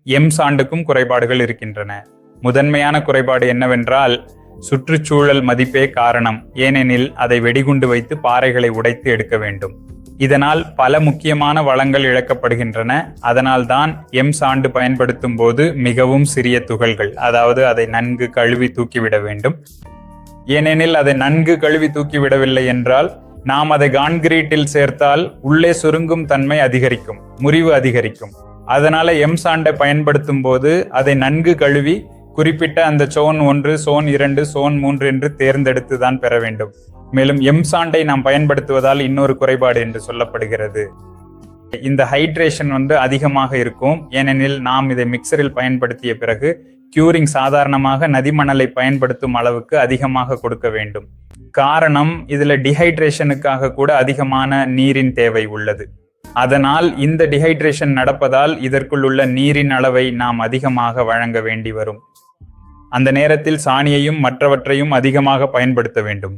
M சாண்டுக்கும் குறைபாடுகள் இருக்கின்றன. முதன்மையான குறைபாடு என்னவென்றால் சுற்றுச்சூழல் மதிப்பே காரணம். ஏனெனில் அதை வெடிகுண்டு வைத்து பாறைகளை உடைத்து எடுக்க வேண்டும். இதனால் பல முக்கியமான வளங்கள் இழக்கப்படுகின்றன. அதனால்தான் எம் சாண்டு பயன்படுத்தும் போது மிகவும் சிறிய துகள்கள், அதாவது அதை நன்கு கழுவி தூக்கிவிட வேண்டும். ஏனெனில் அதை நன்கு கழுவி தூக்கிவிடவில்லை என்றால் நாம் அதை கான்கிரீட்டில் சேர்த்தால் உள்ளே சுருங்கும் தன்மை அதிகரிக்கும், முறிவு அதிகரிக்கும். அதனால எம் சாண்டை பயன்படுத்தும் போது அதை நன்கு கழுவி குறிப்பிட்ட அந்த சோன் 1, சோன் 2, சோன் 3 என்று தேர்ந்தெடுத்து தான் பெற வேண்டும். மேலும் எம் சாண்டை நாம் பயன்படுத்துவதால் இன்னொரு குறைபாடு என்று சொல்லப்படுகிறது. இந்த ஹைட்ரேஷன் அதிகமாக இருக்கும். ஏனெனில் நாம் இதை மிக்சரில் பயன்படுத்திய பிறகு கியூரிங் சாதாரணமாக நதிமணலை பயன்படுத்தும் அளவுக்கு அதிகமாக கொடுக்க வேண்டும். காரணம், இதுல டிஹைட்ரேஷனுக்காக கூட அதிகமான நீரின் தேவை உள்ளது. அதனால் இந்த டிஹைட்ரேஷன் நடப்பதால் இதற்குள் உள்ள நீரின் அளவை நாம் அதிகமாக வழங்க வேண்டி வரும். அந்த நேரத்தில் சாணியையும் மற்றவற்றையும் அதிகமாக பயன்படுத்த வேண்டும்.